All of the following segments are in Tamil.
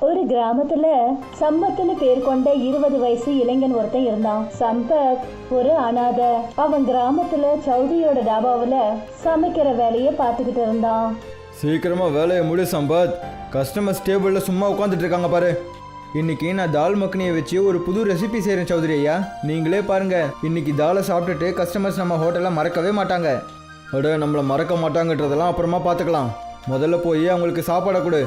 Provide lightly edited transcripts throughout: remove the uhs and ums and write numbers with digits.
ஒரு கிராமத்துல சம்பத்னு பேர் கொண்ட 20 வயசு இளைஞன் ஒருத்தன் இருந்தான். சம்பத் ஒரு அனாதை. அவன் கிராமத்துல சௌத்ரியோட டாபாவுல சமைக்கிற வேலையை பார்த்துக்கிட்டு இருந்தான். சீக்கிரமா வேலையை முடி சம்பத். கஸ்டமர்ஸ் டேபிள்ல சும்மா உட்காந்துட்டு இருக்காங்க பாரு. இன்னைக்கு நான் தால் மக்னியை வச்சு ஒரு புது ரெசிபி செய்கிறேன் சௌத்ரி ஐயா. நீங்களே பாருங்க, இன்னைக்கு தாலை சாப்பிட்டுட்டு கஸ்டமர்ஸ் நம்ம ஹோட்டலில் மறக்கவே மாட்டாங்க. அட, நம்மளை மறக்க மாட்டாங்கன்றதெல்லாம் அப்புறமா பார்த்துக்கலாம். முதல்ல போய் அவங்களுக்கு சாப்பாடை கொடு.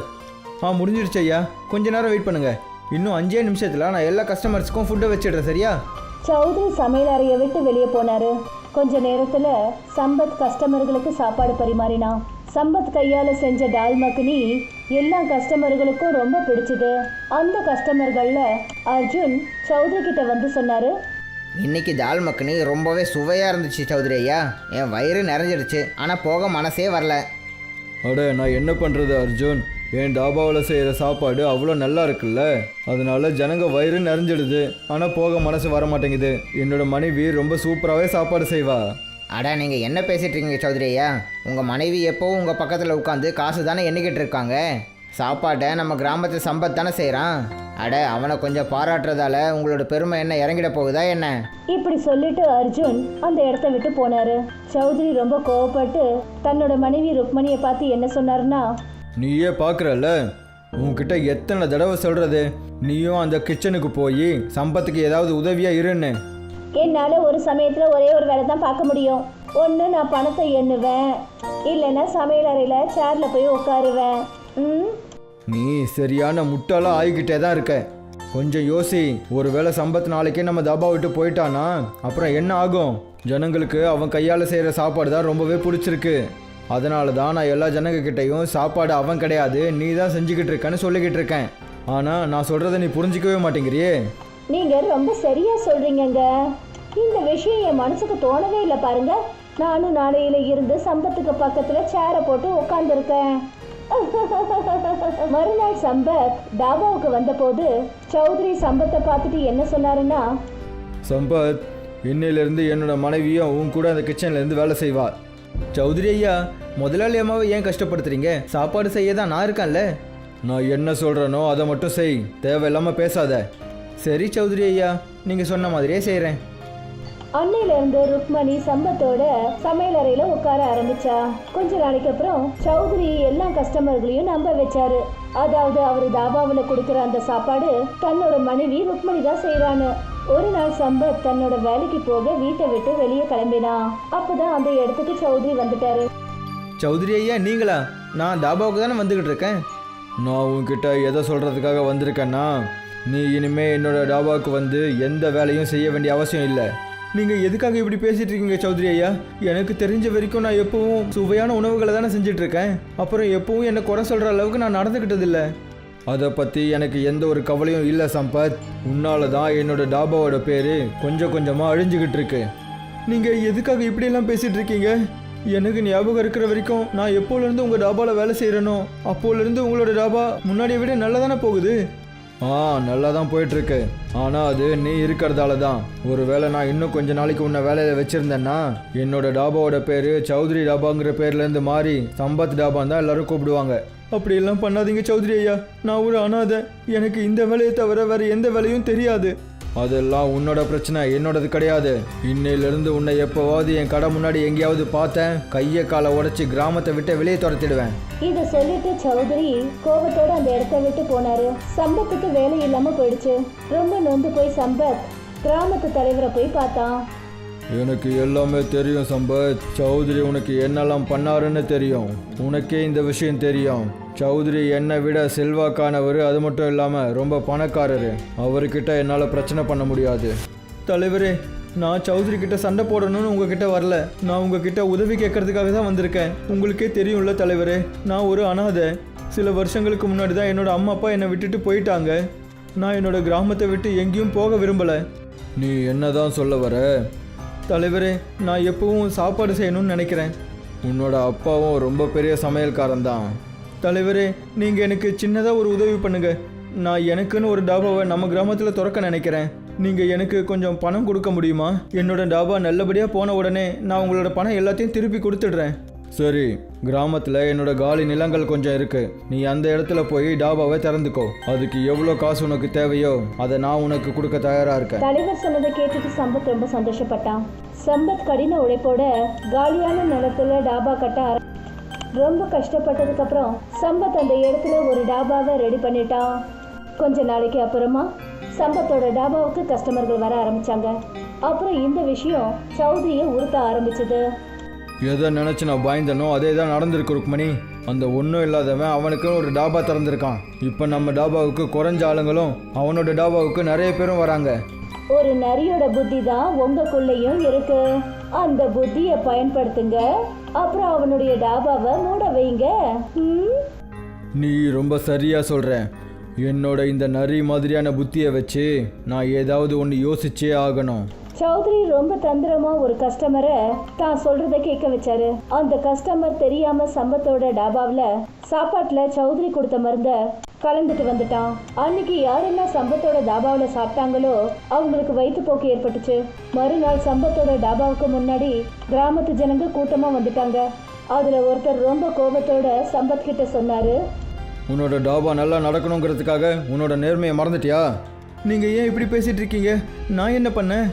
முடிஞ்சிடுச்சு ஐயா, கொஞ்ச நேரம் வெயிட் பண்ணுங்க. இன்னும் 5 நிமிஷத்தில் நான் எல்லா கஸ்டமர்ஸுக்கும் ஃபுட்டை வச்சிடுறேன், சரியா? சௌத்ரி சமையல் அறையை விட்டு வெளியே போனாரு. கொஞ்ச நேரத்தில் சம்பத் கஸ்டமர்களுக்கு சாப்பாடு பரிமாறினான். சம்பத் கையால் செஞ்ச டால் மக்னி எல்லா கஸ்டமர்களுக்கும் ரொம்ப பிடிச்சது. அந்த கஸ்டமர்களில் அர்ஜுன் சௌத்ரி கிட்ட வந்து சொன்னார், இன்னைக்கு தால் மக்னி ரொம்பவே சுவையாக இருந்துச்சு சௌத்ரி ஐயா. என் வயிறு நிறைஞ்சிடுச்சு, ஆனால் போக மனசே வரல. அட, நான் என்ன பண்ணுறது அர்ஜுன்? என் டாபாவில் செய்கிற சாப்பாடு அவ்வளோ நல்லா இருக்குல்ல, அதனால ஜனங்க வயிறு நிறைஞ்சிடுது, ஆனால் போக மனசு வர மாட்டேங்குது. என்னோட மனைவி ரொம்ப சூப்பராகவே சாப்பாடு செய்வா. அடா, நீங்கள் என்ன பேசிகிட்டு இருக்கீங்க சௌத்ரி ஐயா? உங்கள் மனைவி எப்போவும் உங்கள் பக்கத்தில் உட்காந்து காசு தானே எண்ணிக்கிட்டு இருக்காங்க. சாப்பாட்டை நம்ம கிராமத்து சம்பத் தானே செய்கிறான். அட, அவனை கொஞ்சம் பாராட்டுறதால உங்களோட பெருமை என்ன இறங்கிட போகுதா என்ன? இப்படி சொல்லிட்டு அர்ஜுன் அந்த இடத்த விட்டு போனாரு. சௌத்ரி ரொம்ப கோவப்பட்டு தன்னோட மனைவி ருக்மணியை பார்த்து என்ன சொன்னாருன்னா, நீயே பார்க்குறல்ல, உன்கிட்ட எத்தனை தடவை சொல்கிறது, நீயும் அந்த கிச்சனுக்கு போய் சம்பத்துக்கு ஏதாவது உதவியாக இருன்னு. என்னால் ஒரு சமயத்தில் ஒரே ஒரு வேலை தான் பார்க்க முடியும். ஒன்று நான் பணத்தை எண்ணுவேன், இல்லைன்னா சமையல் அறையில் சேரில் போய் உட்காருவேன். நீ சரியான முட்டாளாக ஆகிக்கிட்டே தான் இருக்க. கொஞ்சம் யோசி. ஒருவேளை சம்பத் நாளைக்கே நம்ம தாபா விட்டு போயிட்டானா அப்புறம் என்ன ஆகும்? ஜனங்களுக்கு அவன் கையால் செய்கிற சாப்பாடு தான் ரொம்பவே பிடிச்சிருக்கு. அதனால தான் நான் எல்லா ஜனங்கக்கிட்டையும் சாப்பாடு அவன் கிடையாது, நீ தான் செஞ்சுக்கிட்டு இருக்கேன்னு சொல்லிக்கிட்டு இருக்கேன். ஆனால் நான் சொல்கிறத நீ புரிஞ்சிக்கவே மாட்டேங்கிறியே. நீங்கள் ரொம்ப சரியாக சொல்கிறீங்கங்க. இந்த விஷயம் என் மனசுக்கு தோணவே இல்லை பாருங்க. நானும் நாளையில இருந்து சம்பத்துக்கு பக்கத்தில் சேரை போட்டு உட்காந்துருக்கேன். மறுநாள் சம்பத் டாபாவுக்கு வந்தபோது சௌத்ரி சம்பத்தை பார்த்துட்டு என்ன சொன்னாருன்னா, சம்பத், இன்னையிலேருந்து என்னோட மனைவியும் உன் கூட அந்த கிச்சன்லேருந்து வேலை செய்வா. சௌத்ரி ஐயா, முதலாளி அம்மாவை ஏன் கஷ்டப்படுத்துறீங்க? சாப்பாடு செய்ய தான் நான் இருக்கேன்ல. நான் என்ன சொல்கிறேனோ அதை மட்டும் செய், தேவையில்லாமல் பேசாத. சரி சௌத்ரி ஐயா, நீங்கள் சொன்ன மாதிரியே செய்கிறேன். அன்னையிலிருந்து ருக்மணி சம்பத்தோட சமையல் அறையில உட்கார ஆரம்பிச்சா. கொஞ்ச நாளைக்கு அப்புறம் சௌத்ரி எல்லா கஸ்டமர்களையும் நம்ப வச்சாரு. அதாவது அவரு தாபாவில் கொடுக்குற அந்த சாப்பாடு தன்னோட மனைவி ருக்மணி தான் செய்யறான்னு. ஒரு நாள் சம்பத் தன்னோட வேலைக்கு போக வீட்டை விட்டு வெளியே கிளம்பினான். அப்பதான் அந்த இடத்துக்கு சௌத்ரி வந்துட்டாரு. சௌத்ரி ஐயா, நீங்களா? நான் தாபாவுக்கு தானே வந்துக்கிட்டு இருக்கேன். நான் உன்கிட்ட எதை சொல்கிறதுக்காக வந்திருக்கேன்னா, நீ இனிமே என்னோட டாபாவுக்கு வந்து எந்த வேலையும் செய்ய வேண்டிய அவசியம் இல்லை. நீங்கள் எதுக்காக இப்படி பேசிகிட்டு இருக்கீங்க சௌத்ரி ஐயா? எனக்கு தெரிஞ்ச வரைக்கும் நான் எப்பவும் சுவையான உணவுகளை தானே செஞ்சிட்ருக்கேன். அப்புறம் எப்பவும் என்னை குறை சொல்கிற அளவுக்கு நான் நடந்துக்கிட்டதில்லை. அதை பற்றி எனக்கு எந்த ஒரு கவலையும் இல்லை சம்பத். உன்னால தான் என்னோட டாபாவோட பேர் கொஞ்சம் கொஞ்சமாக அழிஞ்சுக்கிட்டு இருக்கு. நீங்கள் எதுக்காக இப்படியெல்லாம் பேசிகிட்டு இருக்கீங்க? எனக்கு ஞாபகம் இருக்கிற வரைக்கும் நான் எப்போலேருந்து உங்கள் டாபாவில் வேலை செய்கிறேனோ அப்போலேருந்து உங்களோட டாபா முன்னாடியை விட நல்லா தானே போகுது. நல்லா தான் போயிட்டுருக்கு. ஆனால் அது நீ இருக்கிறதால தான். ஒருவேளை நான் இன்னும் கொஞ்ச நாளைக்கு உன்னை வேலையில் வச்சுருந்தேன்னா என்னோட டாபாவோட பேர் சௌத்ரி டாபாங்கிற பேர்லேருந்து மாறி சம்பத் டாபான்னு தான் எல்லோரும் கூப்பிடுவாங்க. அப்படியெல்லாம் பண்ணாதீங்க சௌத்ரி ஐயா. நான் ஒரு அனாதை. எனக்கு இந்த வேலையை தவிர வேறு எந்த வேலையும் தெரியாது. அதெல்லாம் உன்னோட பிரச்சனை, என்னோடது கிடையாது. இன்னையிலிருந்து உன்னை எப்போவாவது என் கடை முன்னாடி எங்கேயாவது பார்த்தேன், கையை காலை உடைச்சி கிராமத்தை விட்டு வெளியே துரத்திடுவேன். இதை சொல்லிட்டு சௌத்ரி கோபத்தோட அந்த இடத்த விட்டு போனாரு. சம்பத்துக்கு வேலை இல்லாம போயிடுச்சு. ரொம்ப நொந்து போய் சம்பத் கிராமத்து தலைவரை போய் பார்த்தான். எனக்கு எல்லாமே தெரியும் சம்பத். சௌத்ரி உனக்கு என்னெல்லாம் பண்ணாருன்னு தெரியும். உனக்கே இந்த விஷயம் தெரியும். சௌத்ரி என்னை விட செல்வாக்கானவர். அது மட்டும் இல்லாமல் ரொம்ப பணக்காரரு. அவர்கிட்ட என்னால் பிரச்சனை பண்ண முடியாது. தலைவரே, நான் சௌத்ரி கிட்ட சண்டை போடணும்னு உங்ககிட்ட வரல. நான் உங்ககிட்ட உதவி கேட்கறதுக்காக தான் வந்திருக்கேன். உங்களுக்கே தெரியும்ல தலைவரே, நான் ஒரு அனாதை. சில வருஷங்களுக்கு முன்னாடி தான் என்னோட அம்மா அப்பா என்னை விட்டுட்டு போயிட்டாங்க. நான் என்னோட கிராமத்தை விட்டு எங்கேயும் போக விரும்பலை. நீ என்னதான் சொல்ல வர? தலைவரே, நான் எப்பவும் சாப்பாடு செய்யணும்னு நினைக்கிறேன். உன்னோட அப்பாவும் ரொம்ப பெரிய சமையல்காரன் தான். தலைவரே, நீங்கள் எனக்கு சின்னதாக ஒரு உதவி பண்ணுங்க. நான் எனக்குன்னு ஒரு டாபாவை நம்ம கிராமத்தில் திறக்க நினைக்கிறேன். நீங்கள் எனக்கு கொஞ்சம் பணம் கொடுக்க முடியுமா? என்னோட டாபா நல்லபடியாக போன உடனே நான் உங்களோட பணம் எல்லாத்தையும் திருப்பி கொடுத்துடுறேன். சரி, கிராமத்தில் என்னோட காலி நிலங்கள் கொஞ்சம் இருக்கு. நீ அந்த இடத்துல போய் டாபாவை திறந்துக்கோ. அதுக்கு எவ்வளோ காசு உனக்கு தேவையோ அதை நான் உனக்கு கொடுக்க தயாரா இருக்கேன். தலைவர் சொன்னதை கேட்டுட்டு சம்பத் ரொம்ப சந்தோஷப்பட்டான். சம்பத் கடின உழைப்போட காலியான நிலத்துல டாபா கட்ட ரொம்ப கஷ்டப்பட்டதுக்கு அப்புறம் சம்பத் அந்த இடத்துல ஒரு டாபாவை ரெடி பண்ணிட்டான். கொஞ்ச நாளைக்கு அப்புறமா சம்பத்தோட டாபாவுக்கு கஸ்டமர்கள் வர ஆரம்பிச்சாங்க. அப்புறம் இந்த விஷயம் சௌத்ரியை உறுத்த ஆரம்பிச்சது. எதை நினச்சி நான் பயந்தனோ அதே தான் நடந்திருக்கு ருக்மணி. அந்த ஒன்றும் இல்லாதவன் அவனுக்கு ஒரு டாபா திறந்திருக்கான். இப்போ நம்ம டாபாவுக்கு குறைஞ்ச ஆளுங்களும் அவனோட டாபாவுக்கு நிறைய பேரும் வராங்க. ஒரு நரியோட புத்தி தான் உங்களுக்குள்ளேயும் இருக்கு. அந்த புத்தியை பயன்படுத்துங்க, அப்புறம் அவனுடைய டாபாவை மூட வைங்க. நீ ரொம்ப சரியா சொல்ற. என்னோட இந்த நரி மாதிரியான புத்தியை வச்சு நான் ஏதாவது ஒன்று யோசிச்சே ஆகணும். சௌத்ரி ரொம்ப தந்திரமா ஒரு கஸ்டமரை தான் சொல்றதை கேட்க வச்சாரு. அந்த கஸ்டமர் தெரியாம சம்பத்தோட டாபாவில் சாப்பாட்டுல சௌத்ரி கொடுத்த மருந்த கலந்துட்டு வந்துட்டான். அன்னைக்கு யாரெல்லாம் சம்பத்தோட டாபாவில் சாப்பிட்டாங்களோ அவங்களுக்கு வயிற்றுப்போக்கு ஏற்பட்டுச்சு. மறுநாள் சம்பத்தோட டாபாவுக்கு முன்னாடி கிராமத்து ஜனங்க கூட்டமா வந்துட்டாங்க. அதுல ஒருத்தர் ரொம்ப கோபத்தோட சம்பத் கிட்ட சொன்னாரு, உன்னோட டாபா நல்லா நடக்கணுங்கிறதுக்காக உன்னோட நேர்மையை மறந்துட்டியா? நீங்கள் ஏன் இப்படி பேசிகிட்டு இருக்கீங்க? நான் என்ன பண்ணேன்?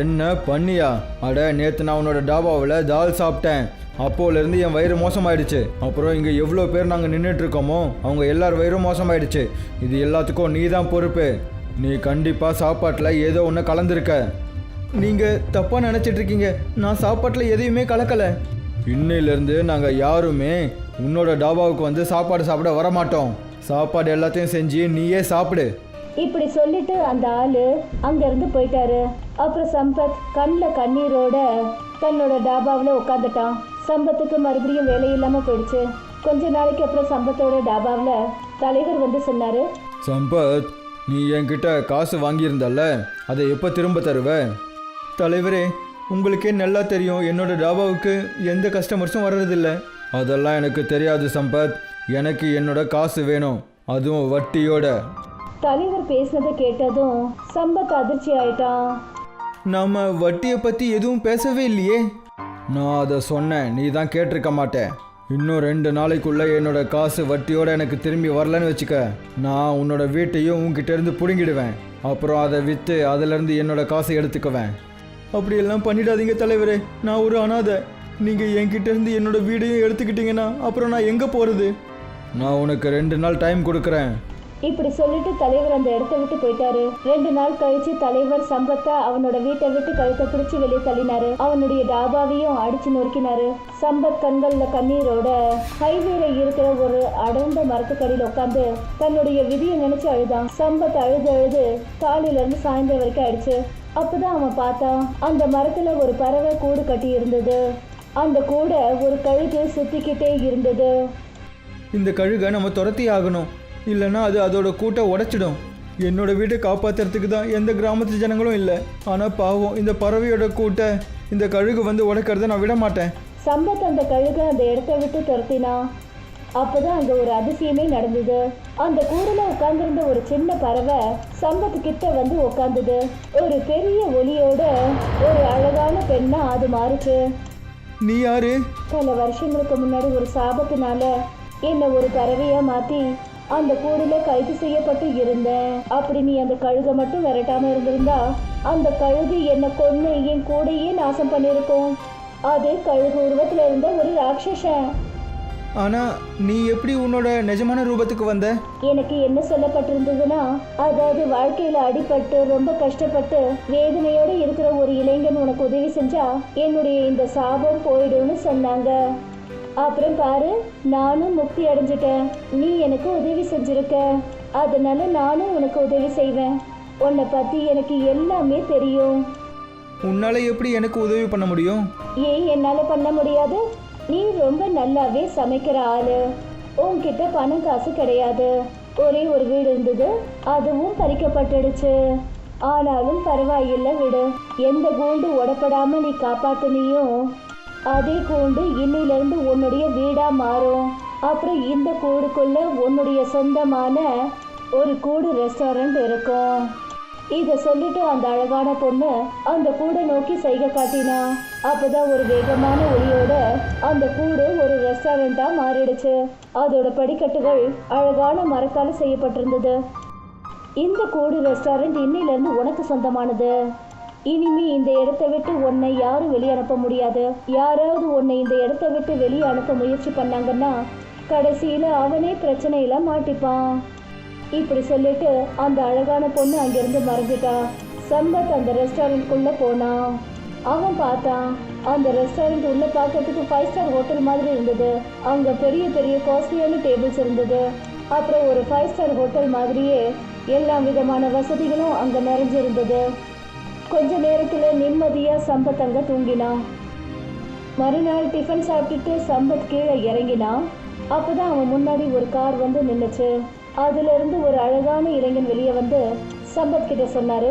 என்ன பண்ணியா? அட, நேற்று நான் உன்னோட டாபாவில் தால் சாப்பிட்டேன். அப்போலேருந்து என் வயிறு மோசமாயிடுச்சு. அப்புறம் இங்கே எவ்வளோ பேர் நாங்கள் நின்றுட்டு இருக்கோமோ அவங்க எல்லார் வயிறும் மோசமாயிடுச்சு. இது எல்லாத்துக்கும் நீ தான் பொறுப்பு. நீ கண்டிப்பாக சாப்பாட்டில் ஏதோ ஒன்று கலந்துருக்க. நீங்கள் தப்பாக நினச்சிட்ருக்கீங்க. நான் சாப்பாட்டில் எதையுமே கலக்கலை. இன்னையிலேருந்து நாங்கள் யாருமே உன்னோட டாபாவுக்கு வந்து சாப்பாடு சாப்பிட வரமாட்டோம். சாப்பாடு எல்லாத்தையும் செஞ்சு நீயே சாப்பிடு. இப்படி சொல்லிட்டு அந்த ஆளு அங்கிருந்து போயிட்டாரு. அப்புறம் சம்பத் கண்ணில் கண்ணீரோட தன்னோட டாபாவில் உட்காந்துட்டான். சம்பத்துக்கு மறுபடியும் வேலை இல்லாமல் போயிடுச்சு. கொஞ்ச நாளைக்கு அப்புறம் சம்பத்தோட டாபாவில் தலைவர் வந்து சொன்னாரு, சம்பத், நீ என்கிட்ட காசு வாங்கியிருந்தல்ல, அதை எப்போ திரும்ப தருவ? தலைவரே, உங்களுக்கே நல்லா தெரியும் என்னோட டாபாவுக்கு எந்த கஸ்டமர்ஸும் வர்றதில்ல. அதெல்லாம் எனக்கு தெரியாது சம்பத். எனக்கு என்னோட காசு வேணும், அதுவும் வட்டியோட. தலைவர் பேசினதை கேட்டதும் சம்பத் அதிர்ச்சி ஆயிட்டான். நாம வட்டியை பற்றி எதுவும் பேசவே இல்லையே. நான் அதை சொன்னேன், நீ தான் கேட்டிருக்க மாட்டேன். இன்னும் 2 நாளைக்குள்ளே என்னோட காசு வட்டியோட எனக்கு திரும்பி வரலன்னு வச்சுக்க, நான் உன்னோட வீட்டையும் உன்கிட்ட இருந்து பிடுங்கிடுவேன். அப்புறம் அதை விற்று அதிலேருந்து என்னோட காசை எடுத்துக்குவேன். அப்படியெல்லாம் பண்ணிடாதீங்க தலைவரே, நான் ஒரு அனாதை. நீங்கள் என்கிட்ட இருந்து என்னோட வீடையும் எடுத்துக்கிட்டீங்கன்னா அப்புறம் நான் எங்கே போகிறது? நான் உனக்கு 2 நாள் டைம் கொடுக்குறேன். இப்படி சொல்லிட்டு தலைவர் அந்த இடத்த விட்டு போயிட்டாரு. 2 நாள் கழிச்சு தலைவர் சம்பத்தை அவனோட வீட்டை விட்டு கழுத்தை பிடிச்சி வெளியே தள்ளினாரு. அவனுடைய டாபாவையும் அடிச்சு நொறுக்கினாரு. சம்பத் கண்கள்ல கண்ணீரோட ஹைவேல இருக்கிற ஒரு அடர்ந்த மரத்துக்கடியில் உட்காந்து தன்னுடைய விதியை நினைச்சு அழுதான். சம்பத் அழுது அழுது காலையில இருந்து சாயந்தரம் வரைக்கும் ஆயிடுச்சு. அப்பதான் அவன் பார்த்தான், அந்த மரத்துல ஒரு பறவை கூடு கட்டி இருந்தது. அந்த கூடை ஒரு கழுகு சுத்திக்கிட்டே இருந்தது. இந்த கழுகை நம்ம துரத்தி ஆகணும், இல்லைன்னா அது அதோட கூட்டை உடைச்சிடும். என்னோட வீட்டை காப்பாற்றுறதுக்கு தான் எந்த கிராமத்து ஜனங்களும் இல்லை. ஆனால் பாவம், இந்த பறவையோட கூட்டை இந்த கழுகு வந்து உடைக்கிறத நான் விட மாட்டேன். சம்பத் அந்த கழுகை அந்த இடத்த விட்டு துரத்தினான். அப்போதான் அங்கே ஒரு அதிசயமே நடந்தது. அந்த கூடில் உட்கார்ந்துருந்த ஒரு சின்ன பறவை சம்பத்து கிட்ட வந்து உட்கார்ந்தது. ஒரு பெரிய ஒலியோட ஒரு அழகான பெண்ணா அது மாறுச்சு. நீ யாரு? பல வருஷங்களுக்கு முன்னாடி ஒரு சாபத்தினால என்னை ஒரு பறவையா மாத்தி அந்த கூடுல கைது செய்யப்பட்டு இருந்தேன். அப்படி நீ அந்த கழுகை மட்டும் விரட்டாம இருந்திருந்தா அந்த கழுகு என்னை கொன்னு என் கூடையே நாசம் பண்ணியிருக்கும். அது கழுகு உருவத்துல இருந்த ஒரு ராட்சசன். ஆனா நீ எப்படி உன்னோட நிஜமான ரூபத்துக்கு வந்த? எனக்கு என்ன சொல்லப்பட்டிருந்ததுன்னா, அதாவது வாழ்க்கையில அடிபட்டு ரொம்ப கஷ்டப்பட்டு வேதனையோட இருக்கிற ஒரு இளைஞன் உனக்கு உதவி செஞ்சா என்னுடைய இந்த சாபம் போயிடும்னு சொன்னாங்க. அப்புறம் பாரு, நானும் முக்தி அடைஞ்சிட்டேன். நீ எனக்கு உதவி செஞ்சிருக்க, அதனால நானும் உனக்கு உதவி செய்வேன். உன்னை பத்தி எனக்கு எல்லாமே தெரியும். உன்னால எப்படி எனக்கு உதவி பண்ண முடியும்? ஏன் என்னால பண்ண முடியாது? நீ ரொம்ப நல்லாவே சமைக்கிற ஆளு. உன்கிட்ட பணம் காசு கிடையாது. ஒரே ஒரு வீடு இருந்தது, அதுவும் பறிக்கப்பட்டுடுச்சு. ஆனாலும் பரவாயில்லை விடு. எந்த கூண்டு உடப்படாம நீ காப்பாத்தினியும் அதே கூண்டு இன்னிலிருந்து உன்னுடைய வீடா மாறும். அப்புறம் இந்த கூடுக்குள்ள உன்னுடைய சொந்தமான ஒரு கூடு ரெஸ்டாரண்ட் இருக்கும். இத சொல்லிட்டு அந்த அழகான பொண்ணு அந்த கூடை நோக்கி சைகை காட்டினா. அப்பதான் ஒரு வேகமான ஒளியோட அந்த கூடு ஒரு ரெஸ்டாரண்டா மாறிடுச்சு. அதோட படிக்கட்டுகள் அழகான மரத்தால செய்யப்பட்டிருந்தது. இந்த கூடு ரெஸ்டாரண்ட் இன்னையில இருந்து உனக்கு சொந்தமானது. இனிமே இந்த இடத்தை விட்டு உன்னை யாரும் வெளியே அனுப்ப முடியாது. யாராவது உன்னை இந்த இடத்தை விட்டு வெளியே அனுப்ப முயற்சி பண்ணாங்கன்னா கடைசியில அவனே பிரச்சனையில மாட்டிப்பான். இப்படி சொல்லிட்டு அந்த அழகான பொண்ணு அங்கிருந்து மறைஞ்சிட்டா. சம்பத் அந்த ரெஸ்டாரண்ட்குள்ள போனான். அவன் பார்த்தான், அந்த ரெஸ்டாரண்ட் உள்ள பார்க்கறதுக்கு 5 ஸ்டார் ஹோட்டல் மாதிரி இருந்தது. அங்க பெரிய பெரிய காஸ்ட்லியான டேபிள்ஸ் இருந்தது. அப்புறம் ஒரு 5 ஸ்டார் ஹோட்டல் மாதிரியே எல்லா விதமான வசதிகளும் அங்க நிறைஞ்சிருந்தது. கொஞ்ச நேரத்துல நிம்மதியா சம்பத் அங்க தூங்கினான். மறுநாள் டிஃபன் சாப்பிட்டுட்டு சம்பத் கீழே இறங்கினான். அப்பதான் அவன் முன்னாடி ஒரு கார் வந்து நின்னுச்சு. அதுல இருந்து ஒரு அழகான இளைஞன் வெளியே வந்து சம்பத் கிட்ட சொன்னாரு,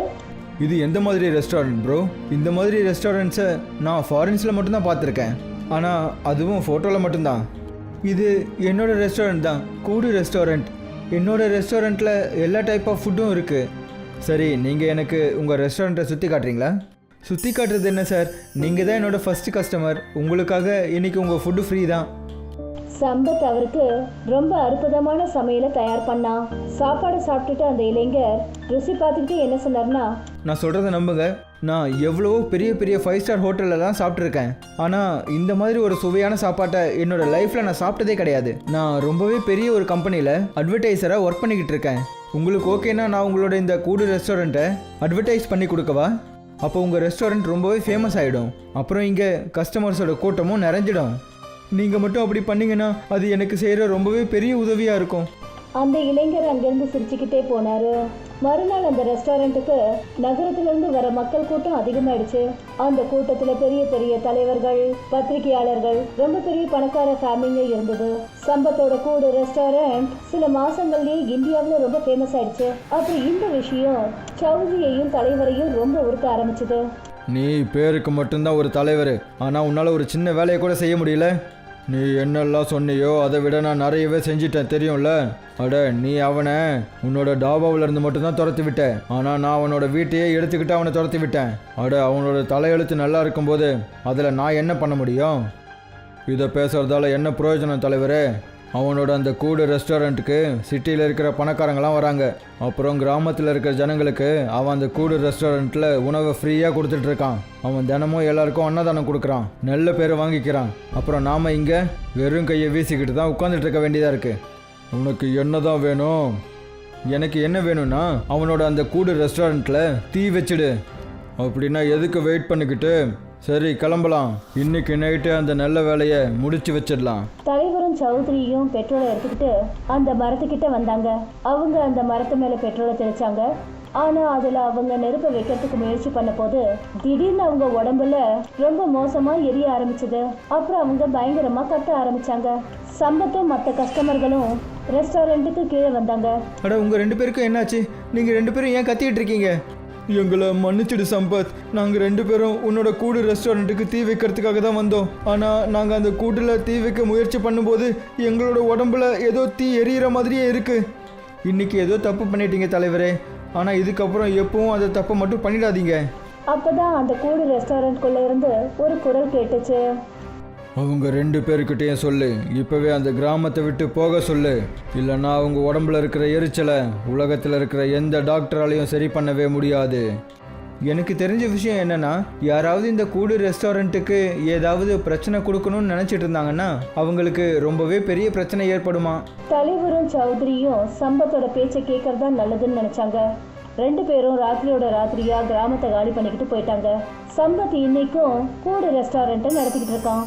இது எந்த மாதிரி ரெஸ்டாரண்ட் ப்ரோ? இந்த மாதிரி ரெஸ்டாரண்ட்ஸை நான் ஃபாரின்ஸில் மட்டும்தான் பார்த்துருக்கேன், ஆனால் அதுவும் ஃபோட்டோவில் மட்டும்தான். இது என்னோட ரெஸ்டாரண்ட் தான், கூடு ரெஸ்டாரண்ட். என்னோட ரெஸ்டாரண்ட்டில் எல்லா டைப் ஆஃப் ஃபுட்டும் இருக்குது. சரி, நீங்கள் எனக்கு உங்கள் ரெஸ்டாரண்ட்டை சுற்றி காட்டுறீங்களா? சுற்றி காட்டுறது என்ன சார், நீங்கள் தான் என்னோடய ஃபஸ்ட்டு கஸ்டமர். உங்களுக்காக இன்றைக்கி உங்கள் ஃபுட்டு ஃப்ரீ தான். சம்பத் அவருக்கு ரொம்ப அற்புதமான சமையலை தயார் பண்ணான். சாப்பாடு சாப்பிட்டுட்டு அந்த இளைஞர் ருசி பார்த்துக்கிட்டு என்ன சொன்னார்னா, நான் சொல்கிறத நம்புங்க, நான் எவ்வளவோ பெரிய பெரிய 5 ஸ்டார் ஹோட்டலெல்லாம் சாப்பிட்ருக்கேன். ஆனால் இந்த மாதிரி ஒரு சுவையான சாப்பாட்டை என்னோட லைஃப்பில் நான் சாப்பிட்டதே கிடையாது. நான் ரொம்பவே பெரிய ஒரு கம்பெனியில் அட்வர்டைஸராக ஒர்க் பண்ணிக்கிட்டு இருக்கேன். உங்களுக்கு ஓகேனா நான் உங்களோட இந்த கூடு ரெஸ்டாரண்ட்டை அட்வர்டைஸ் பண்ணி கொடுக்கவா? அப்போ உங்கள் ரெஸ்டாரண்ட் ரொம்பவே ஃபேமஸ் ஆகிடும். அப்புறம் இங்கே கஸ்டமர்ஸோட கூட்டமும் நிறைஞ்சிடும். நீங்கள் மட்டும் அப்படி பண்ணிங்கன்னா அது எனக்கு செய்கிற ரொம்பவே பெரிய உதவியாக இருக்கும். அந்த இளைஞர் அங்கிருந்து சிரிச்சுக்கிட்டே போனாரு. மறுநாள் அந்த ரெஸ்டாரண்ட்டுக்கு நகரத்திலிருந்து வர மக்கள் கூட்டம் அதிகமாயிடுச்சு. அந்த கூட்டத்துல பெரிய பெரிய தலைவர்கள், பத்திரிகையாளர்கள், ரொம்ப பெரிய பணக்கார ஃபேமிலிங்க இருந்தது. சம்பத்தோட கூடு ரெஸ்டாரண்ட் சில மாசங்கள்லயே இந்தியாவில் ரொம்ப ஃபேமஸ் ஆயிடுச்சு. அப்புறம் இந்த விஷயம் சௌத்ரியையும் தலைவரையும் ரொம்ப உறுத்த ஆரம்பிச்சது. நீ பேருக்கு மட்டும்தான் ஒரு தலைவர், ஆனால் உன்னால் ஒரு சின்ன வேலையை கூட செய்ய முடியல. நீ என்னெல்லாம் சொன்னியோ அதை விட நான் நிறையவே செஞ்சிட்டேன், தெரியும்ல? அட, நீ அவனை உன்னோட டாபாவில் இருந்து மட்டும்தான் துரத்தி விட்ட, ஆனால் நான் அவனோட வீட்டையே எடுத்துக்கிட்டு அவனை துரத்தி விட்டேன். அட, அவனோட தலையெழுத்து நல்லா இருக்கும்போது அதில் நான் என்ன பண்ண முடியும்? இதை பேசுகிறதால என்ன பிரயோஜனம் தலைவரே? அவனோட அந்த கூடு ரெஸ்டாரண்ட்டுக்கு சிட்டியில் இருக்கிற பணக்காரங்களாம் வராங்க. அப்புறம் கிராமத்தில் இருக்கிற ஜனங்களுக்கு அவன் அந்த கூடு ரெஸ்டாரண்ட்டில் உணவை ஃப்ரீயாக கொடுத்துட்ருக்கான். அவன் தினமும் எல்லாருக்கும் அன்னதானம் கொடுக்குறான், நல்ல பேரை வாங்கிக்கிறான். அப்புறம் நாம் இங்கே வெறும் கையை வீசிக்கிட்டு தான் உட்காந்துட்டு இருக்க வேண்டியதாக இருக்குது. உனக்கு என்ன தான் வேணும்? எனக்கு என்ன வேணும்னா அவனோட அந்த கூடு ரெஸ்டாரண்ட்டில் தீ வச்சுடு. அப்படின்னா எதுக்கு வெயிட் பண்ணிக்கிட்டு? சரி, கிளம்பலாம். இன்னைக்கு நைட்டு அந்த நல்ல வேலையை முடிச்சு வச்சிடலாம். தலைவரும் சௌத்ரியும் பெட்ரோலை எடுத்துக்கிட்டு அந்த மரத்துக்கிட்ட வந்தாங்க. அவங்க அந்த மரத்து மேல பெட்ரோலை தெளிச்சாங்க. ஆனா அதுல அவங்க நெருப்பை வைக்கிறதுக்கு முயற்சி பண்ண போது திடீர்னு அவங்க உடம்புல ரொம்ப மோசமா எரிய ஆரம்பிச்சது. அப்புறம் அவங்க பயங்கரமா கத்த ஆரம்பிச்சாங்க. சம்பத்தும் மற்ற கஸ்டமர்களும் ரெஸ்டாரண்ட்டுக்கு கீழே வந்தாங்க. அட, உங்க 2 பேருக்கும் என்னாச்சு? நீங்க 2 பேரும் ஏன் கத்திட்டு இருக்கீங்க? எங்களை மன்னிச்சிடு சம்பத், நாங்கள் 2 பேரும் உன்னோட கூடு ரெஸ்டாரண்ட்டுக்கு தீ வைக்கிறதுக்காக தான் வந்தோம். ஆனால் நாங்கள் அந்த கூட்டில் தீ வைக்க முயற்சி பண்ணும்போது எங்களோட உடம்புல ஏதோ தீ எரியிற மாதிரியே இருக்குது. இன்னைக்கு ஏதோ தப்பு பண்ணிட்டீங்க தலைவரே, ஆனால் இதுக்கப்புறம் எப்பவும் அந்த தப்பை மட்டும் பண்ணிடாதீங்க. அப்போதான் அந்த கூடு ரெஸ்டாரண்ட்குள்ளே இருந்து ஒரு குரல் கேட்டுச்சு. அவங்க 2 பேருக்கிட்டையும் சொல்லு, இப்போவே அந்த கிராமத்தை விட்டு போக சொல்லு. இல்லைன்னா அவங்க உடம்புல இருக்கிற எரிச்சலை உலகத்தில் இருக்கிற எந்த டாக்டராலையும் சரி பண்ணவே முடியாது. எனக்கு தெரிஞ்ச விஷயம் என்னென்னா, யாராவது இந்த கூடு ரெஸ்டாரண்ட்டுக்கு ஏதாவது பிரச்சனை கொடுக்கணும்னு நினச்சிட்டு இருந்தாங்கன்னா அவங்களுக்கு ரொம்பவே பெரிய பிரச்சனை ஏற்படுமா. தலைவரும் சௌத்ரியும் சம்பத்தோட பேச்சை கேட்கறதா நல்லதுன்னு நினச்சாங்க. 2 பேரும் ராத்திரியோட ராத்திரியா கிராமத்தை காலி பண்ணிக்கிட்டு போயிட்டாங்க. சம்பத் இன்னைக்கும் கூடு ரெஸ்டாரண்ட்டை நடத்திக்கிட்டு இருக்கான்.